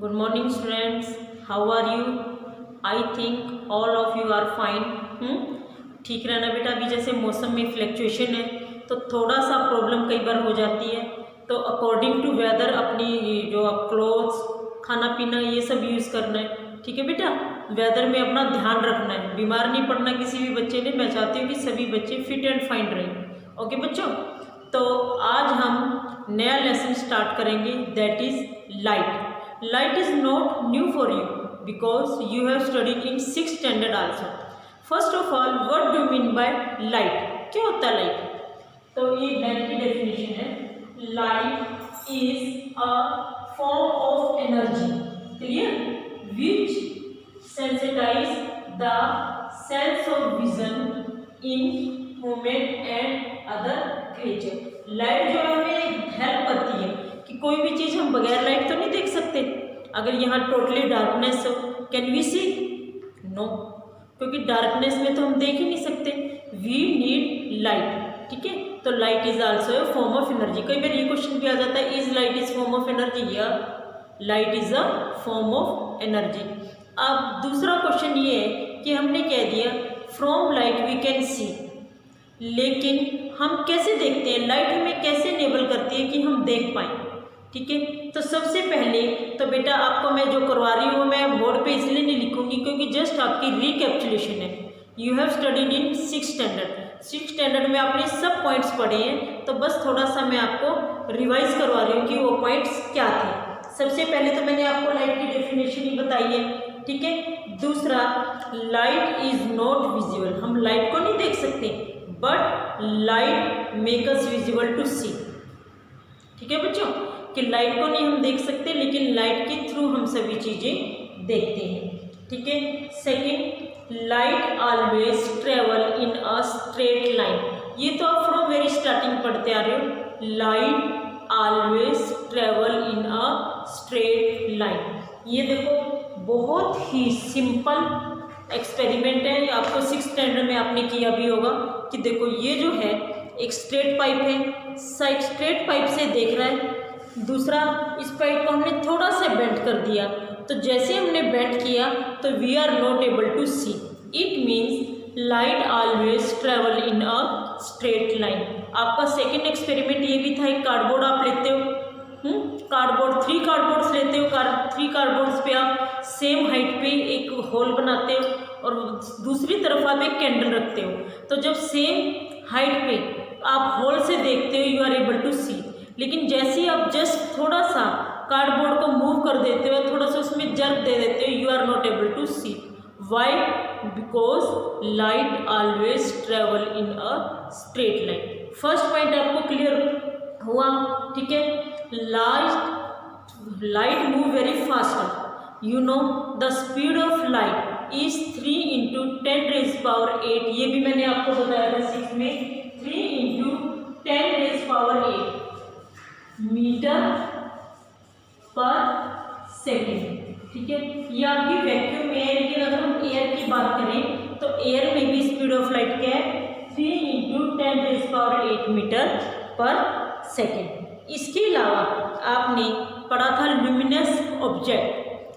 Good morning students. How are you? I think all of you are fine. ठीक रहना बेटा। अभी जैसे मौसम में फ्लक्चुएशन है तो थोड़ा सा प्रॉब्लम कई बार हो जाती है, तो अकॉर्डिंग टू वेदर अपनी जो आप क्लोथ्स, खाना पीना ये सब यूज़ करना है। ठीक है बेटा, वेदर में अपना ध्यान रखना है, बीमार नहीं पड़ना किसी भी बच्चे ने। मैं चाहती हूँ कि सभी बच्चे फिट एंड फाइन रहें। ओके बच्चों, तो आज हम नया लेसन स्टार्ट करेंगे, that is light. Light is not new for you because you have studied in 6th standard also. First of all, what do you mean by light? क्या होता है लाइट? तो ये लाइट की डेफिनेशन है, light is a form of energy, clear, which sensitize the sense of vision in human and other creature. Light जो हमें help करती है कि कोई भी चीज़ हम बगैर लाइट तो नहीं देख सकते. अगर यहाँ टोटली डार्कनेस हो, कैन वी सी? नो, क्योंकि डार्कनेस में तो हम देख ही नहीं सकते. We need light. ठीक है, तो light is also a form of energy. कई बार ये क्वेश्चन भी आ जाता है, is light is form of energy? या light is a form of energy. अब दूसरा क्वेश्चन ये है कि हमने कह दिया from light we can see, लेकिन हम कैसे देखते हैं? लाइट हमें कैसे इनेबल करती है कि हम देख पाएँ? ठीक है, तो सबसे पहले तो बेटा आपको मैं जो करवा रही हूँ मैं बोर्ड पे इसलिए नहीं लिखूंगी क्योंकि जस्ट आपकी रिकैप्चुलेशन है. You have studied in 6th standard. 6th standard में आपने सब पॉइंट्स पढ़े हैं, तो बस थोड़ा सा मैं आपको रिवाइज करवा रही हूँ कि वो पॉइंट्स क्या थे. सबसे पहले तो मैंने आपको लाइट की डेफिनेशन ही बताई है. ठीक है, दूसरा, लाइट इज नॉट विजिबल. हम लाइट को नहीं देख सकते, but light make us visible to see. ठीक है बच्चों, कि लाइट को नहीं हम देख सकते, लेकिन लाइट के थ्रू हम सभी चीज़ें देखते हैं. ठीक है, second, light always travel in a straight line. ये तो आप फ्रॉम वेरी स्टार्टिंग पढ़ते आ रहे हो, light always travel in a straight line. ये देखो बहुत ही सिंपल एक्सपेरिमेंट है, आपको 6th स्टैंडर्ड में आपने किया भी होगा कि देखो ये जो है एक स्ट्रेट पाइप है, स्ट्रेट पाइप से देख रहा है. दूसरा, इस पाइप को हमने थोड़ा सा बेंड कर दिया, तो जैसे हमने बेंड किया तो we are not able to see. It means light always travel in a straight line. आपका सेकंड एक्सपेरिमेंट ये भी था, एक कार्डबोर्ड आप लेते हो, कार्डबोर्ड 3 कार्डबोर्ड्स लेते हो, 3 कार्डबोर्ड्स पे आप सेम हाइट पे एक होल बनाते हो और दूसरी तरफ आप एक कैंडल रखते हो. तो जब सेम हाइट पे आप होल से देखते हो यू आर एबल टू सी, लेकिन जैसे ही आप जस्ट थोड़ा सा कार्डबोर्ड को मूव कर देते हो, थोड़ा सा उसमें जर्क दे देते हो, you are not able to see. Why? Because light always travel in a straight line. First point आपको क्लियर हुआ. ठीक है, light move very faster. You know the speed of light is 3 × 10⁻8. ये भी मैंने आपको बताया था 6 में, 3 × 10⁸ मीटर पर सेकेंड. ठीक है, ये आपकी वैक्यूम में है, लेकिन अगर हम एयर की बात करें तो एयर में भी स्पीड ऑफ लाइट क्या है? 3 × 10⁸ मीटर पर सेकेंड. इसके अलावा आपने पढ़ा था luminous object.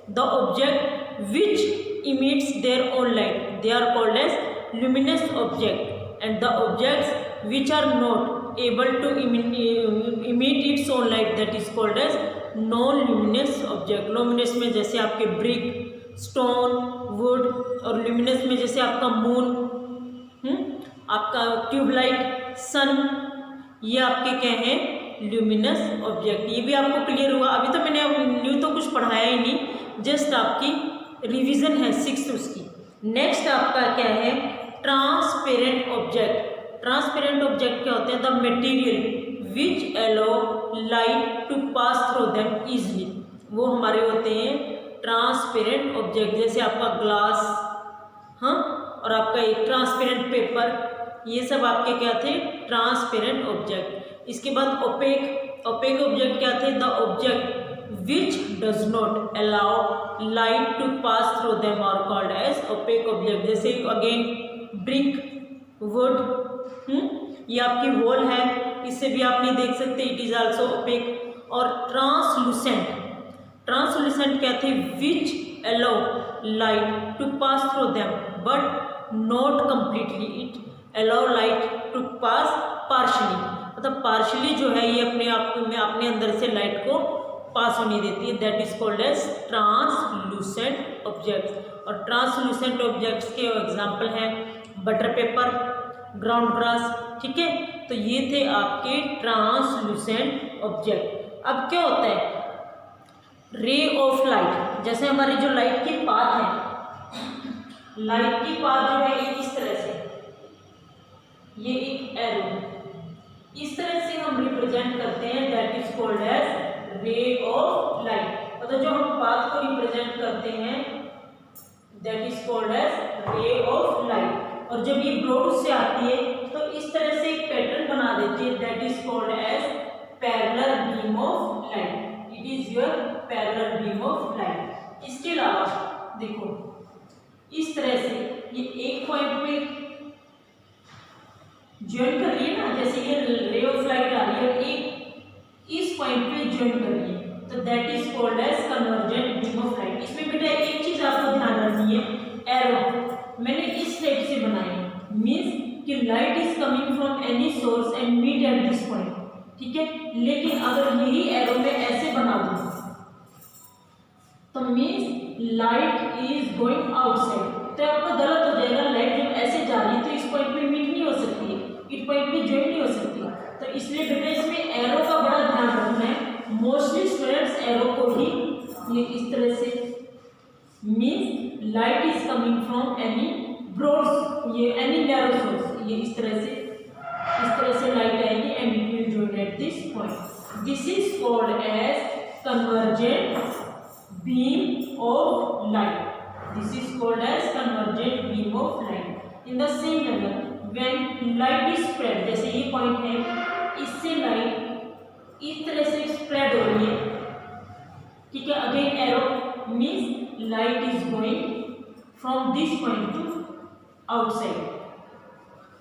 The object which emits their own light, they are called as luminous object, and the objects which are not able to emit its own light, that is called as non luminous object. luminous में जैसे आपके brick, stone, would, और luminous में जैसे आपका moon, आपका tubelight, सन, ये आपके क्या हैं? Luminous object. ये भी आपको क्लियर हुआ. अभी तो मैंने न्यू तो कुछ पढ़ाया ही नहीं, जस्ट आपकी रिवीजन है 6th उसकी. नेक्स्ट आपका क्या है? Transparent object. ट्रांसपेरेंट ऑब्जेक्ट क्या होते हैं? The material which allow light to pass through them easily. वो हमारे होते हैं ट्रांसपेरेंट ऑब्जेक्ट, जैसे आपका ग्लास, हाँ, और आपका एक ट्रांसपेरेंट पेपर, ये सब आपके क्या थे? Transparent object. इसके बाद ओपेक. ओपेक ऑब्जेक्ट क्या थे? The object which does not allow light to pass through them are called as opaque object. जैसे अगेन ब्रिक, वुड, ये आपकी वॉल है, इससे भी आप नहीं देख सकते, इट इज आल्सो ओपेक. और ट्रांसलूसेंट. ट्रांसलूसेंट क्या थे, which allow light to pass through them but not completely, it allow light to pass partially, मतलब पार्शली जो है ये अपने आप में अपने अंदर से लाइट को पास होने देती है, that is called as translucent objects. और ट्रांसलूसेंट ऑब्जेक्ट्स के एग्जाम्पल हैं बटर पेपर, ग्राउंड ग्रास, ठीक है। तो ये थे आपके ट्रांसलूसेंट ऑब्जेक्ट। अब क्या होता है, रे ऑफ लाइट, जैसे हमारी जो लाइट की पाथ है, लाइट की पाथ जो है ये इस तरह से, ये एक एरो इस तरह से हम रिप्रेजेंट करते हैं, that is called as ray of light. मतलब जो हम पाथ को रिप्रेजेंट करते हैं that is called as ray of light. और जब ये ब्रॉड से आती है तो इस तरह से एक पैटर्न बना देती है, that is called as parallel beam of light. It is your parallel beam of light. इसके अलावा देखो इस तरह से ये एक पॉइंट पे ज्वाइन कर रही है ना, जैसे ये रे ऑफ लाइट आ रही है, एक इस पॉइंट पे ज्वाइन कर रही है, तो that is called as convergent beam of light. इसमें बेटा एक चीज आपको ध्यान रखनी है, एरो मैंने इस टाइप से बनाई है, मीन्स कि light is coming from any source and meet at this point, ठीक है। लेकिन अगर यही एरो में ऐसे बना दूं तो means light is going outside, तो आपका गलत हो जाएगा। लाइट जब ऐसे जा रही है तो इस पॉइंट पे मीट नहीं हो सकती है, इस पॉइंट पे ज्वाइन नहीं हो सकती, तो इसलिए बेटा इसमें एरो का बड़ा ध्यान रखना है। मोस्टली स्टूडेंट्स एरो को ही ये इस तरह से, means light is coming from any broad, ये एनी नैरो सोर्स, ये इस तरह से लाइट आएगी and it will join at this point. This is called as convergent beam of light. This is called as convergent beam of light. In the same manner, when light is spread, जैसे ये point है, इससे light इस तरह से spread हो रही है, ठीक है। Again arrow means light is going from this point to outside,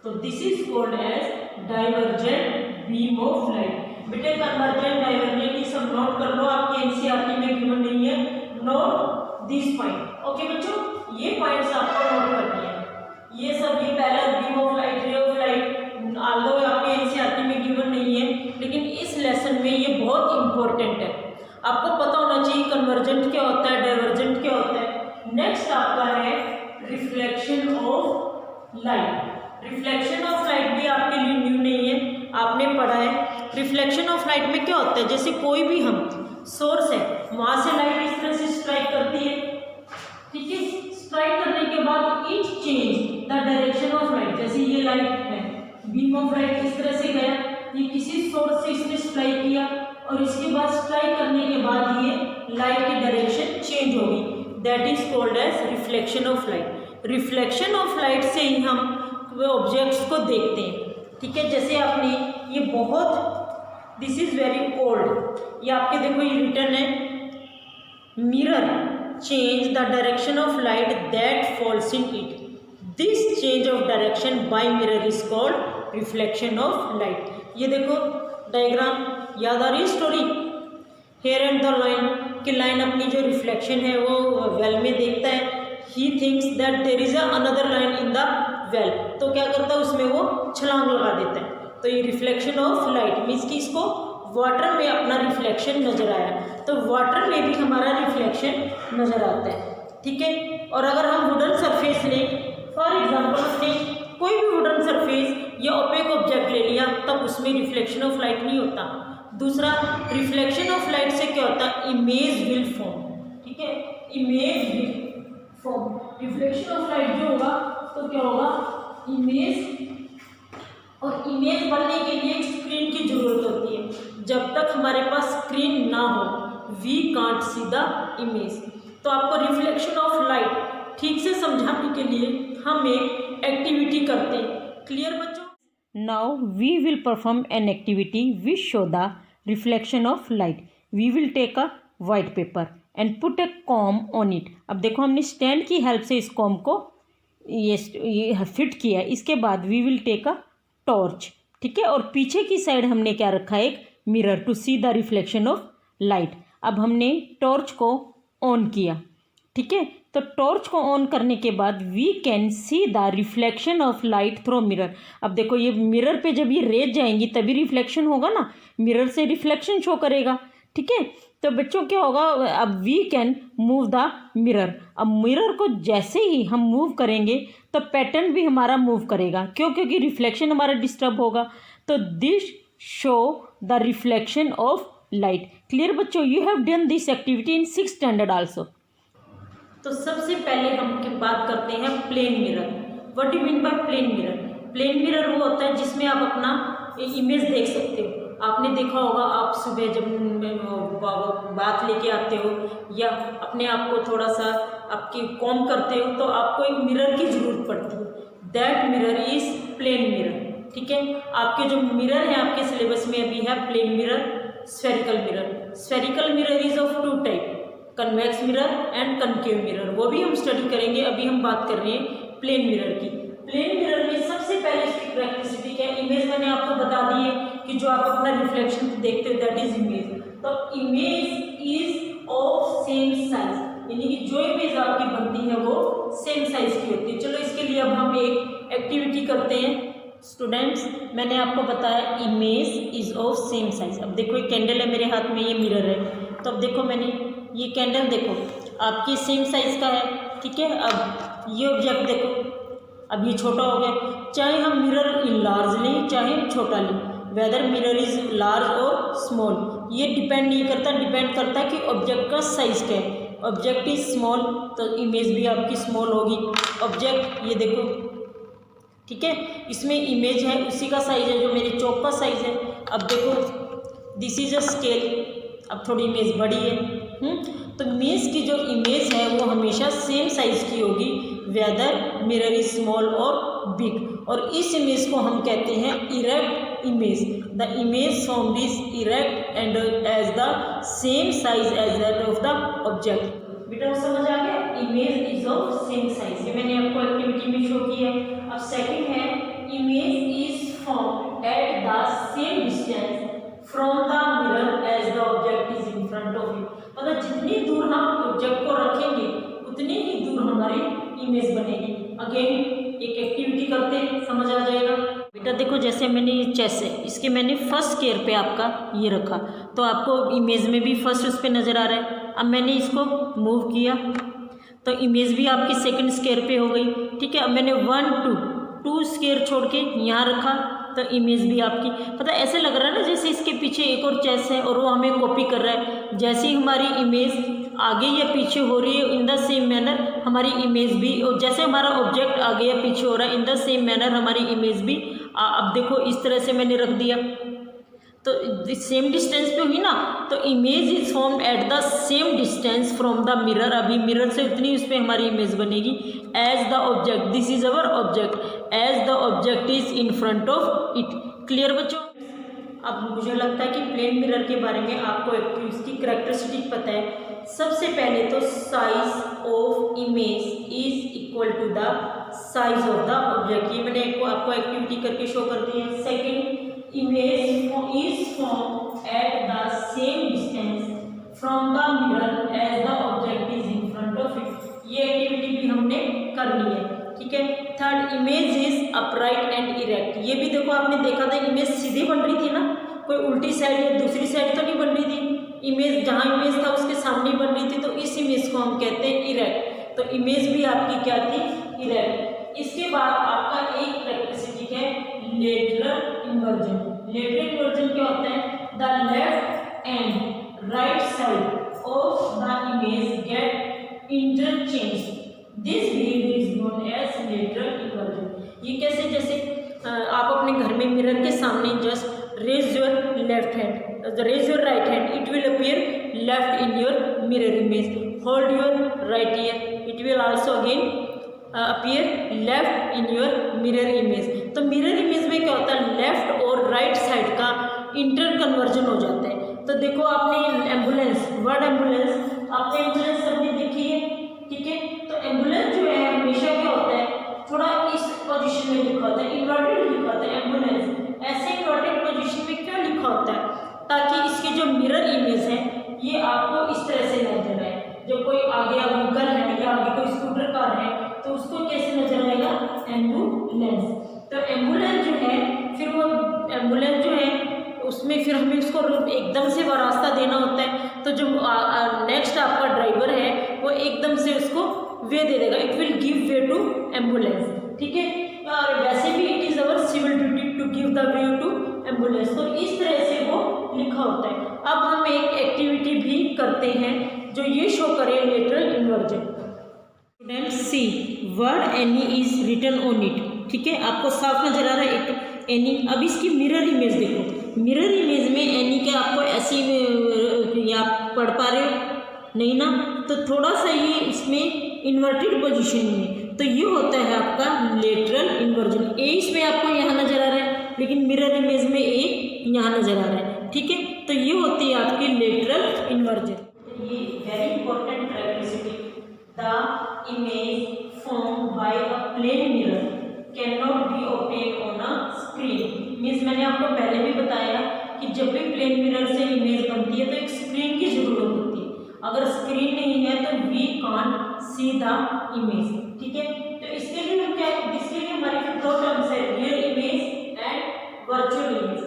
तो this is called as divergent beam of light. बेटे कन्वर्जेंट डाइवर्जेंट ये सब नोट कर लो, आपके एनसीईआरटी में गिवन नहीं है, नोट दिस पॉइंट। ओके बच्चों, ये पॉइंट्स आपको नोट करनी है। ये सब ये पैरेलल बीम ऑफ लाइट, रे ऑफ लाइट, आल्दो आपके एनसीईआरटी में गिवन नहीं है, लेकिन इस लेसन में ये बहुत इंपॉर्टेंट है। आपको पता होना चाहिए कन्वर्जेंट क्या होता है, डाइवर्जेंट क्या होता है। नेक्स्ट आपका है reflection of light. Reflection of light भी आपके लिए न्यू नहीं है, आपने पढ़ा है। रिफ्लेक्शन ऑफ लाइट में क्या होता है, जैसे कोई भी हम सोर्स है वहां से लाइट इस तरह से स्ट्राइक करती है, ठीक है। स्ट्राइक करने के बाद it change the direction of light, जैसे ये लाइट है, बीम ऑफ लाइट इस तरह से गया, ये किसी सोर्स से इसने स्ट्राइक किया और इसके बाद स्ट्राइक करने के बाद ये लाइट की डायरेक्शन चेंज होगी, that is called as reflection of light. Reflection of light से ही हम ऑब्जेक्ट्स को देखते हैं, ठीक है। जैसे आपने ये बहुत, दिस इज वेरी ओल्ड, ये आपके देखो ये रिटर्न है, mirror change the direction of light that falls in it, this change of direction by mirror is called reflection of light. ये देखो डायग्राम, याद आ रही story, here and the line की लाइन अपनी जो रिफ्लेक्शन है वो वेल में देखता है, he thinks that there is another line in the well, तो क्या करता है उसमें वो छलांग लगा देता है। तो ये रिफ्लेक्शन ऑफ लाइट मीन्स कि इसको वाटर में अपना रिफ्लेक्शन नजर आया, तो वाटर में भी हमारा रिफ्लेक्शन नजर आता है, ठीक है। और अगर हम वुडन सरफेस लें, फॉर एग्जांपल हमने कोई भी वुडन सरफेस या ओपेक ऑब्जेक्ट ले लिया, तब उसमें रिफ्लेक्शन ऑफ लाइट नहीं होता। दूसरा, रिफ्लेक्शन ऑफ लाइट से क्या होता है, इमेज विल फॉर्म, ठीक है, image will form. Reflection of light जो होगा तो क्या होगा, इमेज, और इमेज बनने के लिए स्क्रीन की जरूरत होती है। जब तक हमारे पास स्क्रीन ना हो we can't see the image. तो आपको रिफ्लेक्शन ऑफ लाइट ठीक से समझाने के लिए हम एक एक्टिविटी करते हैं। क्लियर बच्चों? Now we will perform an activity which show the reflection of light. We will take a white paper and put a comb on it. अब देखो हमने स्टैंड की हेल्प से इस कॉम को ये फिट किया। इसके बाद we will take a torch, ठीक है, और पीछे की साइड हमने क्या रखा है, एक mirror to see the reflection of light. अब हमने टॉर्च को ऑन किया, ठीक है। तो टॉर्च को ऑन करने के बाद we can see the reflection of light through mirror. अब देखो ये मिरर पे जब ये रेज जाएंगी तभी रिफ्लेक्शन होगा ना, मिरर से रिफ्लेक्शन शो करेगा, ठीक है। तो बच्चों क्या होगा, अब we can move the mirror. अब मिरर को जैसे ही हम मूव करेंगे तो पैटर्न भी हमारा मूव करेगा, क्यों, क्योंकि रिफ्लेक्शन हमारा डिस्टर्ब होगा। तो this show the reflection of light. Clear बच्चों, you have done this activity in 6th standard also. तो सबसे पहले हम बात करते हैं plane mirror. What do mean by plane mirror? Plane mirror वो होता है जिसमें आप अपना इमेज देख सकते हो। आपने देखा होगा, आप सुबह जब बात लेके आते हो या अपने आप को थोड़ा सा आपकी कॉम्ब करते हो तो आपको एक मिरर की ज़रूरत पड़ती है। That mirror is plane mirror, ठीक है। आपके जो मिरर हैं आपके सिलेबस में अभी है plane mirror, spherical mirror. Spherical mirror is of 2 type, convex mirror and concave mirror, वो भी हम स्टडी करेंगे। अभी हम बात कर रहे हैं प्लेन मिरर की। प्लेन मिरर में सबसे पहले इसकी कैरेक्टरिस्टिक है इमेज। मैंने आपको बता दी है कि जो आप अपना रिफ्लेक्शन देखते हो दैट इज इमेज। तो image is of same size, यानी कि जो इमेज आपकी बनती है वो सेम साइज की होती है। चलो इसके लिए अब हम एक एक्टिविटी करते हैं स्टूडेंट्स। मैंने आपको बताया image is of same size. अब देखो ये कैंडल है मेरे हाथ में, ये मिरर है। तो अब देखो मैंने ये कैंडल देखो आपकी सेम साइज का है, ठीक है। अब ये ऑब्जेक्ट देखो, अब ये छोटा हो गया। चाहे हम मिरर लार्ज लें चाहे छोटा लें, वेदर मिरर इज लार्ज और स्मॉल, ये डिपेंड नहीं करता, डिपेंड करता है कि ऑब्जेक्ट का साइज क्या है। ऑब्जेक्ट इज स्मॉल तो इमेज भी आपकी स्मॉल होगी। ऑब्जेक्ट ये देखो, ठीक है, इसमें इमेज है उसी का साइज है जो मेरे चौक का साइज है। अब देखो दिस इज अ स्केल, अब थोड़ी इमेज बड़ी है। तो इमेज की जो इमेज है वो हमेशा सेम साइज की होगी, वेदर मिरर इज स्मॉल और बिग। और इस इमेज को हम कहते हैं erect image. The image formed is erect and as the same size as that of the object. बेटा समझ आ गया, image is of same size, ये मैंने आपको एक्टिविटी में शो किया है। अब सेकंड है image is formed at the same distance from the mirror as the object is in front of you. मतलब जितनी दूर हम ऑब्जेक्ट को रखेंगे उतनी ही दूर हमारी इमेज बनेगी। अगेन एक एक्टिविटी करते हैं, समझ आ जाएगा। बेटा देखो जैसे मैंने ये चेस है, इसके मैंने फर्स्ट स्क्वायर पे आपका ये रखा तो आपको इमेज में भी फर्स्ट उस पर नज़र आ रहा है। अब मैंने इसको मूव किया तो इमेज भी आपकी सेकंड स्क्वायर पे हो गई, ठीक है। अब मैंने 1 2 स्क्वायर छोड़ के यहाँ रखा तो इमेज भी आपकी, पता ऐसे लग रहा है ना जैसे इसके पीछे एक और चेस है और वो हमें कॉपी कर रहा है। जैसे ही हमारी इमेज आगे या पीछे हो रही है इन द सेम मैनर हमारी इमेज भी, और जैसे हमारा ऑब्जेक्ट आगे या पीछे हो रहा है इन द सेम मैनर हमारी इमेज भी। अब देखो इस तरह से मैंने रख दिया तो सेम डिस्टेंस पे हुई ना, तो image is formed at the same distance from the mirror. अभी मिरर से उतनी उस पर हमारी इमेज बनेगी as the object, this is our object, as the object is in front of it. Clear बच्चों? अब मुझे लगता है कि प्लेन मिरर के बारे में आपको इसकी करैक्टरिस्टिक पता है। सबसे पहले तो size of image is equal to the size of the object, ये मैंने आपको एक्टिविटी करके शो कर दी है। Second, image is formed at the same distance from the mirror as the object is in front of it, ये activity भी हमने कर ली है, ठीक है। Third, image is upright and erect, ये भी देखो आपने देखा था इमेज सीधी बन रही थी ना, कोई उल्टी साइड या दूसरी साइड तो नहीं बन रही थी। इमेज जहाँ इमेज था उसके सामने बन रही थी, तो इस इमेज को हम कहते हैं इरेक्ट। तो इमेज भी आपकी क्या थी? इरेक्ट। इसके बाद आपका एक कैरेक्टरिस्टिक है लेटरल इन्वर्जन। लेटरल इन्वर्जन क्या होता है? The left and right side of the image get interchange, this behaviour is known as lateral inversion. ये कैसे? जैसे आप अपने घर में मिरर के सामने just raise your left hand, raise your right hand, it will appear left in your mirror image. Hold your right ear, it will also again appear left in your mirror image. तो mirror image में क्या होता है? Left और right side का inter conversion हो जाता है। तो देखो आपने एम्बुलेंस, वर्ड एम्बुलेंस आपने एम्बुलेंस सबने देखी है, ठीक है। तो एम्बुलेंस जो है हमेशा क्या होता है? थोड़ा इस पोजीशन में लिखा होता है, इन्वर्टेड लिखा होता है एम्बुलेंस। ऐसे इन्वर्टेड पोजीशन में क्यों लिखा होता है? ताकि इसके जो मिरर इमेज है ये आपको आगे व्हीकल है या आगे कोई स्कूटर कार है तो उसको कैसे नजर आएगा, एम्बुलेंस। तो एम्बुलेंस जो है, फिर वो एम्बुलेंस जो है उसमें फिर हमें उसको एकदम से वो रास्ता देना होता है, तो जो नेक्स्ट आपका ड्राइवर है वो एकदम से उसको वे दे देगा, it will give way to ambulance, ठीक है। और वैसे भी it is our civil duty to give the way to ambulance, तो इस तरह से वो लिखा होता है। अब हम एक एक्टिविटी भी करते हैं जो ये शो करे lateral inversion. Students see word any is written on it, ठीक है, आपको साफ नजर आ रहा है एक एनी। अब इसकी मिरर इमेज देखो, मिरर इमेज में एनी क्या आपको ऐसी या पढ़ पा रहे हो, नहीं ना, तो थोड़ा सा ये इसमें इन्वर्टेड पोजीशन में, तो ये होता है आपका लेटरल इन्वर्जन। ए इसमें आपको यहाँ नजर आ रहा है, लेकिन मिरर इमेज में ए यहाँ नजर आ रहा है, ठीक है, तो ये होती है आपकी लेटरल इन्वर्जन। ये very important characteristic, the image formed by a plane mirror can not be obtained on a screen. Means मैंने आपको पहले भी बताया कि जब भी प्लेन मिरर से इमेज बनती है तो एक स्क्रीन की जरूरत होती है, अगर स्क्रीन नहीं है तो we can't see the image, ठीक है। तो इसके लिए हम क्या, इसके लिए हमारी फिर दो टर्म्स है, real image and virtual image.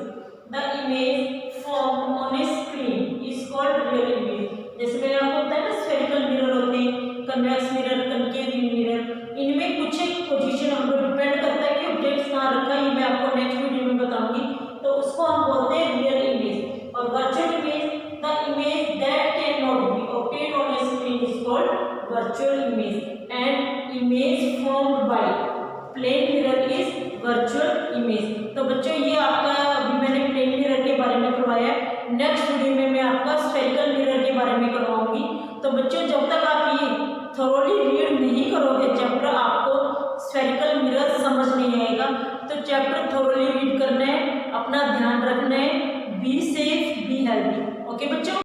The image formed on a screen is called real image. जैसे मैंने आपको बताया ना स्फेरिकल मिरर होते हैं, कन्वेक्स मिरर, कनकेव मिरर, इनमें कुछ एक पोजीशन हमको डिपेंड करता है कि ऑब्जेक्ट्स कहाँ रखा है, ये मैं आपको नेक्स्ट वीडियो में बताऊंगी, तो उसको हम बोलते हैं रियल इमेज। और virtual image, the image that can not be obtained on a screen is called virtual image and image formed by plane mirror is virtual image. तो बच्चों ये आपका अभी मैंने प्लेन मिरर के बारे में करवाया, नेक्स्ट वीडियो में मैं आपका स्फेरिकल मिरर के बारे में करवाऊंगी। तो बच्चों जब तक आप ये थोरोली रीड नहीं करोगे चैप्टर, आपको स्फेरिकल मिरर समझ नहीं आएगा। तो चैप्टर थोरोली रीड करना है, अपना ध्यान रखना है, be safe be healthy, okay बच्चों।